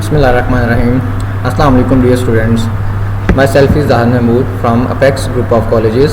Bismillahirrahmanirrahim. Assalamu alaikum dear students. Myself is Zahid Mahmood from Apex Group of Colleges,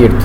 8th.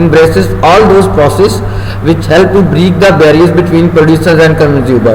embraces all those process which help to break the barriers between producers and consumer,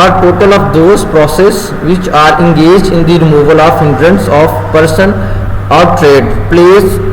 or total of those process which are engaged in the removal of hindrance of person or trade, place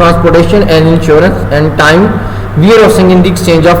transportation and insurance and time warehousing in the exchange of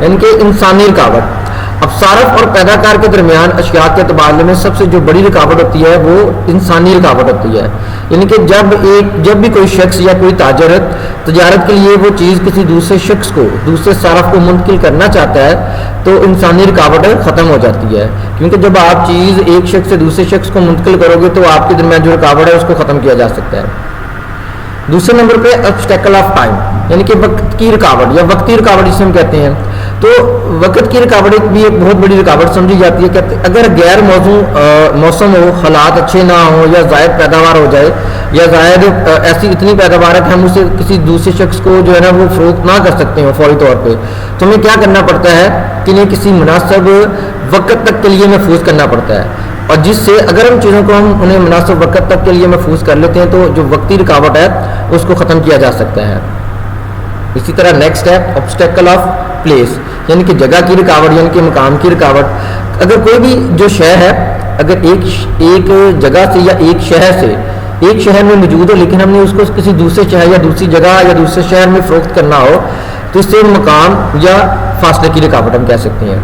یعنی کہ انسانی رکاوٹ. اب صارف اور پیدا کار کے درمیان اشیاء کے تبادلے میں سب سے جو بڑی رکاوٹ ہوتی ہے وہ انسانی رکاوٹ ہوتی ہے. یعنی کہ جب بھی کوئی شخص یا کوئی تاجر تجارت کے لیے وہ چیز کسی دوسرے شخص کو, دوسرے صارف کو منتقل کرنا چاہتا ہے تو انسانی رکاوٹ ختم ہو جاتی ہے, کیونکہ جب آپ چیز ایک شخص سے دوسرے شخص کو منتقل کرو گے تو آپ کے درمیان جو رکاوٹ ہے اس کو ختم کیا جا سکتا ہے. دوسرے نمبر پہ obstacle آف ٹائم, یعنی کہ وقت کی رکاوٹ یا وقتی رکاوٹ جسے ہم کہتے ہیں. تو وقت کی رکاوٹ بھی ایک بہت بڑی رکاوٹ سمجھی جاتی ہے کہ اگر غیر موسم ہو, حالات اچھے نہ ہوں, یا زائد پیداوار ہو جائے, یا زائد ایسی اتنی پیداوار ہے کہ ہم اسے کسی دوسرے شخص کو جو ہے نا وہ فروخت نہ کر سکتے ہیں فوری طور پہ, تو ہمیں کیا کرنا پڑتا ہے کہ انہیں کسی مناسب وقت تک کے لیے محفوظ کرنا پڑتا ہے. اور جس سے اگر ہم چیزوں کو ہم انہیں مناسب وقت تک کے لیے محفوظ کر لیتے ہیں تو جو وقتی رکاوٹ ہے اس کو ختم کیا جا سکتا ہے. اسی طرح نیکسٹ ہے obstacle آف پلیس, یعنی کہ جگہ کی رکاوٹ, یعنی کہ مقام کی رکاوٹ. اگر کوئی بھی جو شے ہے اگر ایک جگہ سے یا ایک شہر میں موجود ہو لیکن ہم نے اس کو کسی دوسرے شہر یا دوسری جگہ یا دوسرے شہر میں فروخت کرنا ہو تو اس سے مقام یا فاصلے کی رکاوٹ ہم کہہ سکتے ہیں.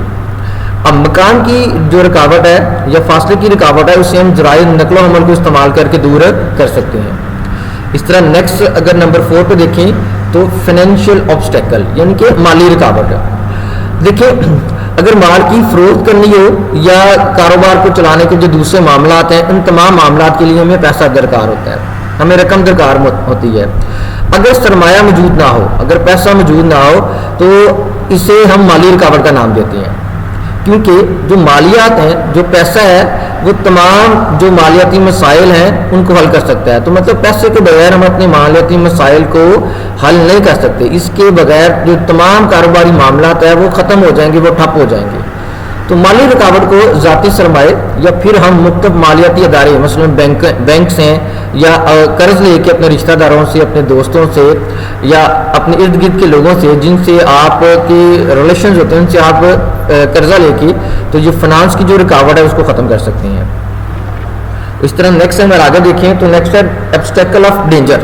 اب مکان کی جو رکاوٹ ہے یا فاصلے کی رکاوٹ ہے اسے ہم ذرائع نقل و حمل کو استعمال کر کے دور کر سکتے ہیں. اس طرح نیکسٹ اگر نمبر 4 پہ دیکھیں تو فائنینشیل obstacle, یعنی کہ مالی رکاوٹ. دیکھیں اگر مال کی فروخت کرنی ہو یا کاروبار کو چلانے کے جو دوسرے معاملات ہیں ان تمام معاملات کے لیے ہمیں پیسہ درکار ہوتا ہے, ہمیں رقم درکار ہوتی ہے. اگر سرمایہ موجود نہ ہو, اگر پیسہ موجود نہ ہو تو اسے ہم مالی رکاوٹ کا نام دیتے ہیں, کیونکہ جو مالیات ہیں, جو پیسہ ہے وہ تمام جو مالیاتی مسائل ہیں ان کو حل کر سکتا ہے. تو مطلب پیسے کے بغیر ہم اپنے مالیاتی مسائل کو حل نہیں کر سکتے. اس کے بغیر جو تمام کاروباری معاملات ہیں وہ ختم ہو جائیں گے, وہ ٹھپ ہو جائیں گے. تو مالی رکاوٹ کو ذاتی سرمایہ یا پھر ہم مختلف مالیاتی ادارے مثلا بینکس ہیں یا قرض لے کے اپنے رشتہ داروں سے, اپنے دوستوں سے یا اپنے ارد گرد کے لوگوں سے جن سے آپ کے ریلیشنز ہوتے ہیں ان سے آپ قرضہ لے کے تو یہ فنانس کی جو رکاوٹ ہے اس کو ختم کر سکتے ہیں. اس طرح نیکسٹ اگر آگے دیکھیں تو نیکسٹ ہے obstacle آف ڈینجر,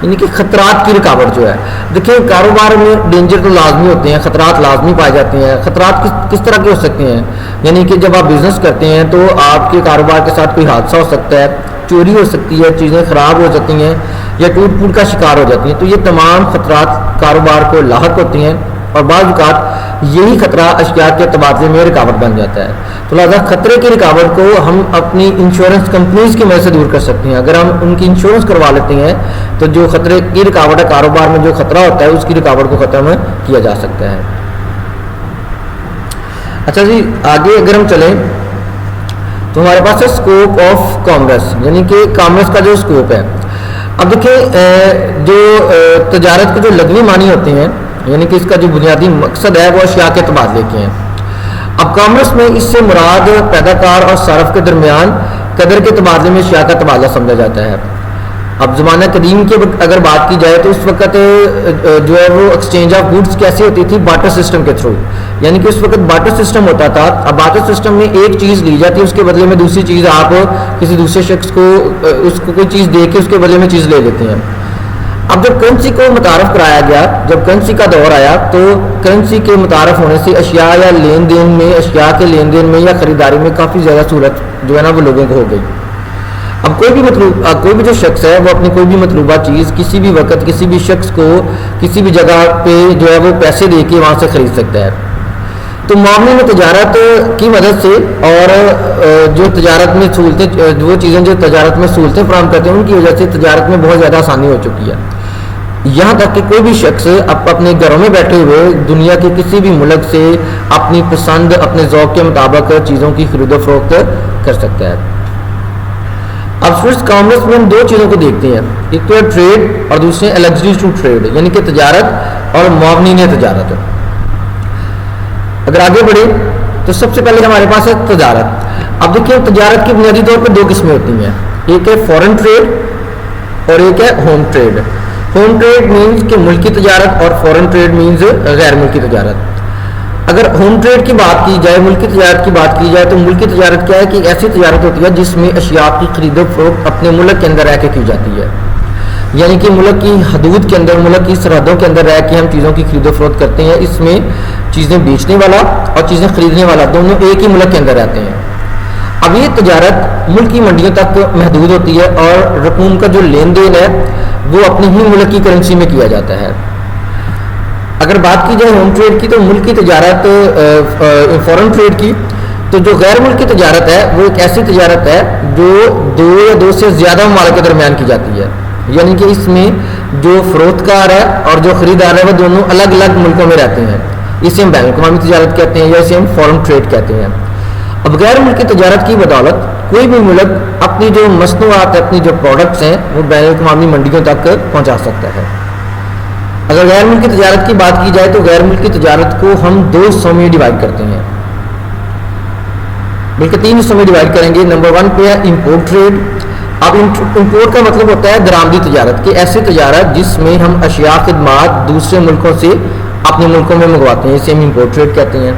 یعنی کہ خطرات کی رکاوٹ جو ہے. دیکھیں کاروبار میں ڈینجر تو لازمی ہوتے ہیں, خطرات لازمی پائے جاتے ہیں. خطرات کس طرح کے ہو سکتے ہیں, یعنی کہ جب آپ بزنس کرتے ہیں تو آپ کے کاروبار کے ساتھ کوئی حادثہ ہو سکتا ہے, چوری ہو سکتی ہے, چیزیں خراب ہو سکتی ہیں یا ٹوٹ پھوٹ کا شکار ہو جاتی ہیں. تو یہ تمام خطرات کاروبار کو لاحق ہوتی ہیں اور بعض اوقات یہی خطرہ اشیاء کے تبادلے میں رکاوٹ بن جاتا ہے. تو لہٰذا خطرے کی رکاوٹ کو ہم اپنی انشورنس کمپنیز کی مدد سے دور کر سکتے ہیں. اگر ہم ان کی انشورنس کروا لیتے ہیں تو جو خطرے کی رکاوٹ ہے کاروبار میں جو خطرہ ہوتا ہے اس کی رکاوٹ کو ختم کیا جا سکتا ہے. اچھا جی آگے اگر ہم چلیں تو ہمارے پاس ہے اسکوپ آف کامرس, یعنی کہ کامرس کا جو اسکوپ ہے. اب دیکھیں جو تجارت کے جو لغوی معنی ہوتے ہیں یعنی کہ اس کا جو بنیادی مقصد ہے وہ اشیاء کے تبادلے کے ہیں. اب کامرس میں اس سے مراد پیدا کار اور صارف کے درمیان قدر کے تبادلے میں اشیاء کا تبادلہ سمجھا جاتا ہے. اب زمانہ قدیم کی اگر بات کی جائے تو اس وقت جو ہے وہ ایکسچینج آف گڈس کیسے ہوتی تھی, بارٹر سسٹم کے تھرو. یعنی کہ اس وقت بارٹر سسٹم ہوتا تھا. اب بارٹر سسٹم میں ایک چیز لی جاتی ہے, اس کے بدلے میں دوسری چیز آپ کسی دوسرے شخص کو اس کو کوئی چیز دے کے اس کے بدلے میں چیز لے لیتے ہیں. اب جب کرنسی کو متعارف کرایا گیا, جب کرنسی کا دور آیا تو کرنسی کے متعارف ہونے سے اشیاء یا لین دین میں, اشیاء کے لین دین میں یا خریداری میں کافی زیادہ سہولت جو ہے نا وہ لوگوں کو ہو گئی. اب کوئی بھی جو شخص ہے وہ اپنی کوئی بھی مطلوبہ چیز کسی بھی وقت کسی بھی شخص کو کسی بھی جگہ پہ جو ہے وہ پیسے دے کے وہاں سے خرید سکتا ہے. تو معاملے میں تجارت کی مدد سے اور جو تجارت میں سہولتیں, وہ چیزیں جو تجارت میں سہولتیں فراہم کرتے ہیں ان کی وجہ سے تجارت میں بہت زیادہ آسانی ہو چکی ہے. یہاں تک کہ کوئی بھی شخص اپنے گھروں میں بیٹھے ہوئے دنیا کے کسی بھی ملک سے اپنی پسند اپنے ذوق کے مطابق چیزوں کی خرید و فروخت کر سکتا ہے. اب فرسٹ کامرس میں ہم دو چیزوں کو دیکھتے ہیں, ایک تو ہے ٹریڈ اور دوسرے ایلیکسریز ٹو ٹریڈ, یعنی کہ تجارت اور معاونین تجارت. اگر آگے بڑھے تو سب سے پہلے ہمارے پاس ہے تجارت. اب دیکھیں تجارت کی بنیادی طور پہ دو قسمیں ہوتی ہیں, ایک ہے فورن ٹریڈ اور ایک ہے home trade. Home trade means کہ ملکی تجارت اور فورن ٹریڈ مینز غیر ملکی تجارت. اگر ہوم ٹریڈ کی بات کی جائے, ملکی تجارت کی بات کی جائے تو ملکی تجارت کیا ہے کہ ایسی تجارت ہوتی ہے جس میں اشیاء کی خرید و فروخت اپنے ملک کے اندر رہ کے کی جاتی ہے. یعنی کہ ملک کی حدود کے اندر، ملک کی سرحدوں کے اندر رہ کے ہم چیزوں کی خرید و فروخت کرتے ہیں. اس میں چیزیں بیچنے والا اور چیزیں خریدنے والا دونوں ایک ہی ملک کے اندر رہتے ہیں. اب یہ تجارت ملک کی منڈیوں تک محدود ہوتی ہے اور رقوم کا جو لین دین ہے وہ اپنی ہی ملک کی کرنسی میں کیا جاتا ہے. اگر بات کی جائے ہوم ٹریڈ کی تو ملک کی تجارت، فورن ٹریڈ کی، تو جو غیر ملکی تجارت ہے وہ ایک ایسی تجارت ہے جو دو یا دو سے زیادہ ممالک کے درمیان کی جاتی ہے. یعنی کہ اس میں جو فروخت کار ہے اور جو خریدار ہے وہ دونوں الگ الگ ملکوں میں رہتے ہیں. اسے ہم بین الاقوامی تجارت کہتے ہیں یا اسے ہم فورن ٹریڈ کہتے ہیں. اب غیر ملکی تجارت کی بدولت کوئی بھی ملک اپنی جو مصنوعات، اپنی جو پروڈکٹس ہیں وہ بین الاقوامی منڈیوں تک پہنچا سکتا ہے. اگر غیر ملکی تجارت کی بات کی جائے تو غیر ملکی تجارت کو ہم دو حصوں میں ڈیوائڈ کرتے ہیں، بلکہ 3 حصوں میں ڈیوائڈ کریں گے. نمبر 1 پہ ہے امپورٹ ٹریڈ. اب امپورٹ کا مطلب ہوتا ہے درآمدی تجارت، کہ ایسی تجارت جس میں ہم اشیاء خدمات دوسرے ملکوں سے اپنے ملکوں میں منگواتے ہیں، اسے ہم امپورٹ ٹریڈ کہتے ہیں.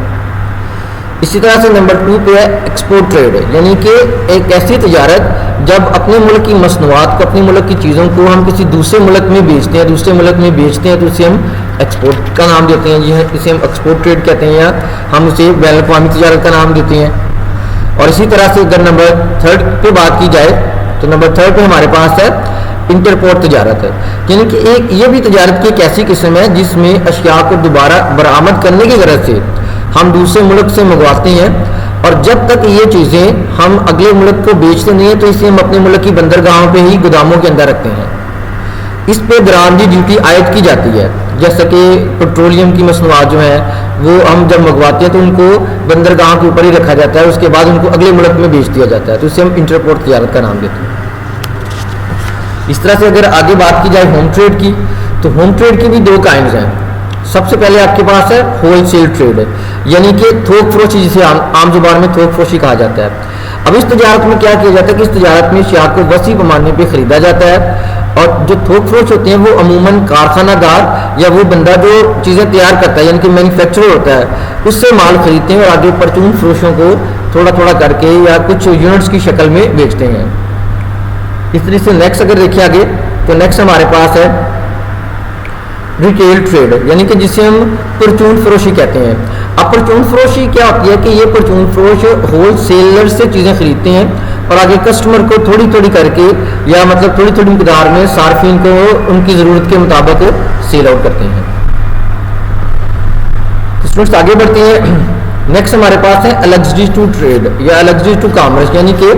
اسی طرح سے نمبر 2 پہ ہے ایکسپورٹ ٹریڈ، یعنی کہ ایک ایسی تجارت جب اپنے ملک کی مصنوعات کو، اپنے ملک کی چیزوں کو ہم کسی دوسرے ملک میں بیچتے ہیں، تو اسے ہم ایکسپورٹ کا نام دیتے ہیں. اسے ہم ایکسپورٹ ٹریڈ کہتے ہیں یا ہم اسے بین الاقوامی تجارت کا نام دیتے ہیں. اور اسی طرح سے اگر نمبر 3 پہ بات کی جائے تو نمبر 3 پہ ہمارے پاس ہے انٹرپورٹ تجارت ہے، یعنی کہ یہ بھی تجارت کی ایک ایسی قسم ہے جس میں اشیاء کو دوبارہ برآمد کرنے کی غرض سے ہم دوسرے ملک سے منگواتے ہیں، اور جب تک یہ چیزیں ہم اگلے ملک کو بیچتے نہیں ہیں تو اسے ہم اپنے ملک کی بندرگاہوں پہ ہی، گوداموں کے اندر رکھتے ہیں. اس پہ برآمدی ڈیوٹی عائد کی جاتی ہے. جیسا کہ پٹرولیم کی مصنوعات جو ہیں وہ ہم جب منگواتے ہیں تو ان کو بندرگاہ کے اوپر ہی رکھا جاتا ہے، اس کے بعد ان کو اگلے ملک میں بیچ دیا جاتا ہے، تو اسے ہم انٹرپورٹ تجارت کا نام دیتے ہیں. اس طرح سے اگر آگے بات کی جائے ہوم ٹریڈ کی تو ہوم ٹریڈ کی بھی 2 کائنڈز ہیں. سب سے پہلے آپ کے پاس ہے ہول سیل ٹریڈ، یعنی کہ تھوک فروشی، جسے عام زبان میں تھوک فروشی کہا جاتا ہے. اب اس تجارت میں کیا کیا جاتا ہے کہ اس تجارت میں اشیاء کو وسیع پیمانے پہ خریدا جاتا ہے، اور جو تھوک فروش ہوتے ہیں وہ عموماً کارخانہ دار یا وہ بندہ جو چیزیں تیار کرتا ہے، یعنی کہ مینوفیکچرر ہوتا ہے، اس سے مال خریدتے ہیں اور آگے پرچون فروشوں کو تھوڑا تھوڑا کر کے یا کچھ یونٹس کی شکل میں بیچتے ہیں. اس طرح سے نیکسٹ اگر دیکھیں آگے تو نیکسٹ ہمارے پاس ہے ریٹیل ٹریڈ، یعنی کہ جسے ہم پرچون فروشی کہتے ہیں. اب پرچون فروشی کیا ہوتی ہے کہ یہ پرچون فروش ہول سیلر سے چیزیں خریدتے ہیں اور آگے کسٹمر کو تھوڑی تھوڑی کر کے یا مطلب تھوڑی تھوڑی مقدار میں صارفین کو ان کی ضرورت کے مطابق سیل آؤٹ کرتے ہیں. اسٹوڈنٹس آگے بڑھتے ہیں. نیکسٹ ہمارے پاس ہے الیکسٹریز ٹو ٹریڈ یا الیکسٹریز ٹو کامرس، یعنی کہ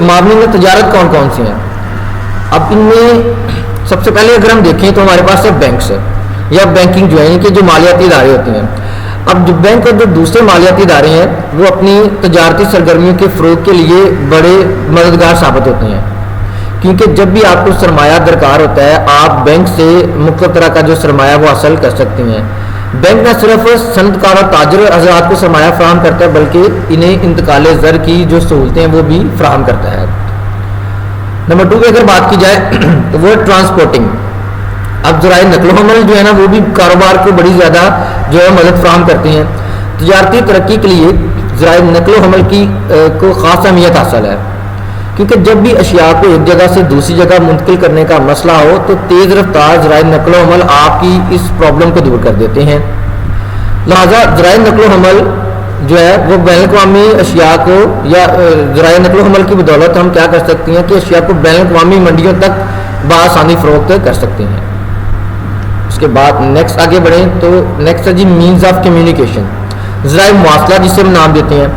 معاملے میں تجارت کون کون سی ہیں. اب ان میں سب سے پہلے اگر ہم دیکھیں تو ہمارے پاس ہے بینکس یا بینکنگ جو ہے، یعنی کہ جو مالیاتی ادارے ہوتے ہیں. اب جو بینک اور جو دوسرے مالیاتی ادارے ہیں وہ اپنی تجارتی سرگرمیوں کے فروغ کے لیے بڑے مددگار ثابت ہوتے ہیں، کیونکہ جب بھی آپ کو سرمایہ درکار ہوتا ہے آپ بینک سے مختلف طرح کا جو سرمایہ وہ حاصل کر سکتے ہیں. بینک نہ صرف صنعت کار اور تاجر حضرات کو سرمایہ فراہم کرتا ہے بلکہ انہیں انتقال زر کی جو سہولتیں ہیں وہ بھی فراہم کرتا ہے. نمبر 2 پہ اگر بات کی جائے تو وہ ٹرانسپورٹنگ. اب ذرائع نقل و حمل جو ہے نا وہ بھی کاروبار کو بڑی زیادہ جو ہے مدد فراہم کرتے ہیں. تجارتی ترقی کے لیے ذرائع نقل و حمل کی کو خاص اہمیت حاصل ہے، کیونکہ جب بھی اشیاء کو ایک جگہ سے دوسری جگہ منتقل کرنے کا مسئلہ ہو تو تیز رفتار ذرائع نقل و حمل آپ کی اس پرابلم کو دور کر دیتے ہیں. لہٰذا ذرائع نقل و حمل جو ہے وہ بین الاقوامی اشیاء کو یا ذرائع نقل و حمل کی بدولت ہم کیا کر سکتے ہیں کہ اشیاء کو بین الاقوامی منڈیوں تک بآسانی فروخت کر سکتے ہیں. اس کے بعد نیکسٹ آگے بڑھیں تو نیکسٹ ہے جی مینز آف کمیونیکیشن، ذرائع مواصلات جسے ہم نام دیتے ہیں.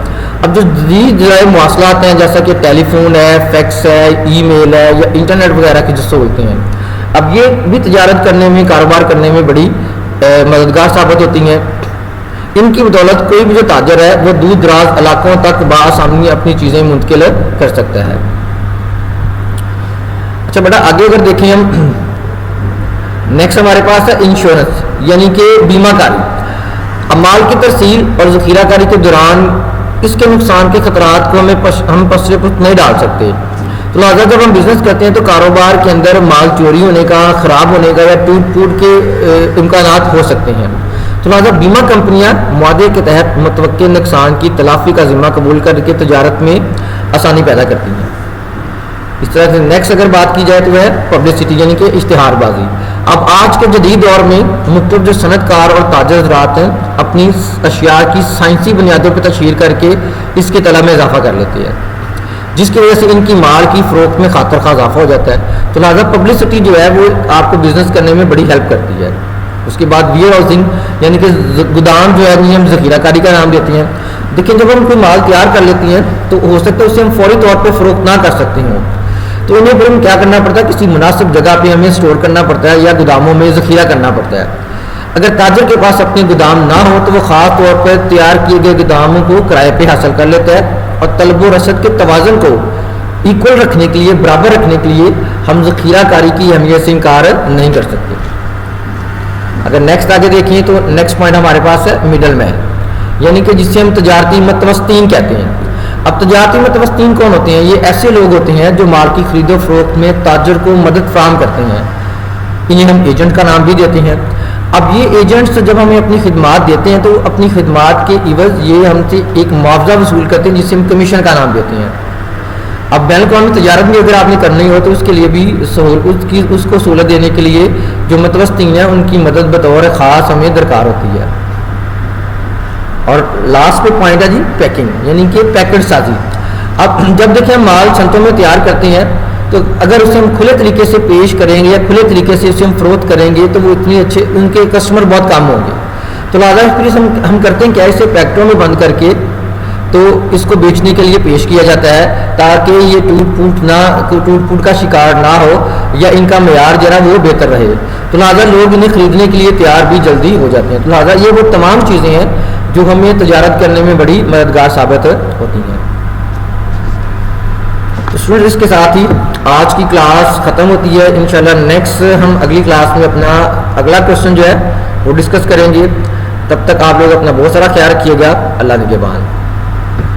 اب جو جدید ذرائع مواصلات ہیں جیسا کہ ٹیلی فون ہے، فیکس ہے، ای میل ہے یا انٹرنیٹ وغیرہ کی جو سہولتیں ہیں، اب یہ بھی تجارت کرنے میں، کاروبار کرنے میں بڑی مددگار ثابت ہوتی ہیں. ان کی بدولت کوئی بھی جو تاجر ہے وہ دور دراز علاقوں تک بآسانی اپنی چیزیں منتقل کر سکتا ہے. اچھا بیٹا آگے اگر دیکھیں ہم نیکسٹ ہمارے پاس ہے انشورنس، یعنی کہ بیمہ کاری. اب مال کی ترسیل اور ذخیرہ کاری کے دوران اس کے نقصان کے خطرات کو ہم پسرے پشت نہیں ڈال سکتے. تو لہٰذا جب ہم بزنس کرتے ہیں تو کاروبار کے اندر مال چوری ہونے کا، خراب ہونے کا یا ٹوٹ پھوٹ کے امکانات ہو سکتے ہیں. تو لہٰذا بیمہ کمپنیاں معاہدے کے تحت متوقع نقصان کی تلافی کا ذمہ قبول کر کے تجارت میں آسانی پیدا کرتی ہیں. اس طرح سے نیکسٹ اگر بات کی جائے تو وہ ہے پبلسٹی یعنی کہ اشتہار بازی. اب آج کے جدید دور میں مختلف جو صنعت کار اور تاجر حضرات ہیں اپنی اشیاء کی سائنسی بنیادوں پہ تشہیر کر کے اس کی طلب میں اضافہ کر لیتے ہیں، جس کی وجہ سے ان کی مال کی فروخت میں خاطر خواہ اضافہ ہو جاتا ہے. تو لہٰذا پبلسٹی جو ہے وہ آپ کو بزنس کرنے میں بڑی ہیلپ کرتی ہے. اس کے بعد ویئر ہاؤسنگ یعنی کہ گودام جو ہے ہم ذخیرہ کاری کا نام دیتے ہیں. دیکھیں جب ہم کوئی مال تیار کر لیتے ہیں تو ہو سکتا ہے اسے ہم فوری طور پہ فروخت نہ کر سکتے ہوں، تو انہیں پھر ہم کیا کرنا پڑتا ہے، کسی مناسب جگہ پہ ہمیں اسٹور کرنا پڑتا ہے یا گوداموں میں ذخیرہ کرنا پڑتا ہے. اگر تاجر کے پاس اپنے گودام نہ ہو تو وہ خاص طور پر تیار کیے گئے گوداموں کو کرائے پہ حاصل کر لیتا ہے، اور طلب و رسد کے توازن کو ایکول رکھنے کے لیے، برابر رکھنے کے لیے ہم ذخیرہ کاری کی اہمیت سے انکار نہیں کر سکتے. اگر نیکسٹ آگے دیکھیں تو نیکسٹ پوائنٹ ہمارے پاس ہے مڈل مین، یعنی کہ جسے ہم تجارتی متوسطین کہتے ہیں. اب تجارتی متوسطین کون ہوتے ہیں؟ یہ ایسے لوگ ہوتے ہیں جو مال کی خرید و فروخت میں تاجر کو مدد فراہم کرتے ہیں. انہیں ہم ایجنٹ کا نام بھی دیتے ہیں. اب یہ ایجنٹس جب ہمیں اپنی خدمات دیتے ہیں تو اپنی خدمات کے عوض یہ ہم سے ایک معاوضہ وصول کرتے ہیں جسے ہم کمیشن کا نام دیتے ہیں. اب بین الاقوامی تجارت بھی اگر آپ نے کرنی ہو تو اس کے لیے بھی اس کو سہولت دینے کے لیے جو متوسطین ہیں ان کی مدد بطور خاص ہمیں درکار ہوتی ہے. اور لاسٹ پہ پوائنٹ ہے جی پیکنگ یعنی کہ پیکٹ سازی. اب جب دیکھیں ہم مال صنعتوں میں تیار کرتے ہیں تو اگر اسے ہم کھلے طریقے سے پیش کریں گے یا کھلے طریقے سے اسے ہم فروخت کریں گے تو وہ اتنے اچھے ان کے کسٹمر بہت کم ہوں گے. تو لہٰذا پھر ہم کرتے ہیں کیا، اسے پیکٹوں میں بند کر کے تو اس کو بیچنے کے لیے پیش کیا جاتا ہے تاکہ یہ ٹوٹ پھوٹ کا شکار نہ ہو یا ان کا معیار جو ہے وہ بہتر رہے. تو لہٰذا لوگ انہیں خریدنے کے لیے تیار بھی جلدی ہو جاتے ہیں. تو لہٰذا یہ وہ تمام چیزیں ہیں جو ہمیں تجارت کرنے میں بڑی مددگار ثابت ہوتی ہیں. اسٹوڈنٹ اس کے ساتھ ہی آج کی کلاس ختم ہوتی ہے. انشاءاللہ نیکسٹ ہم اگلی کلاس میں اپنا اگلا کوشچن جو ہے وہ ڈسکس کریں گے. تب تک آپ لوگ اپنا بہت سارا خیال رکھیے گا. اللہ نگہبان.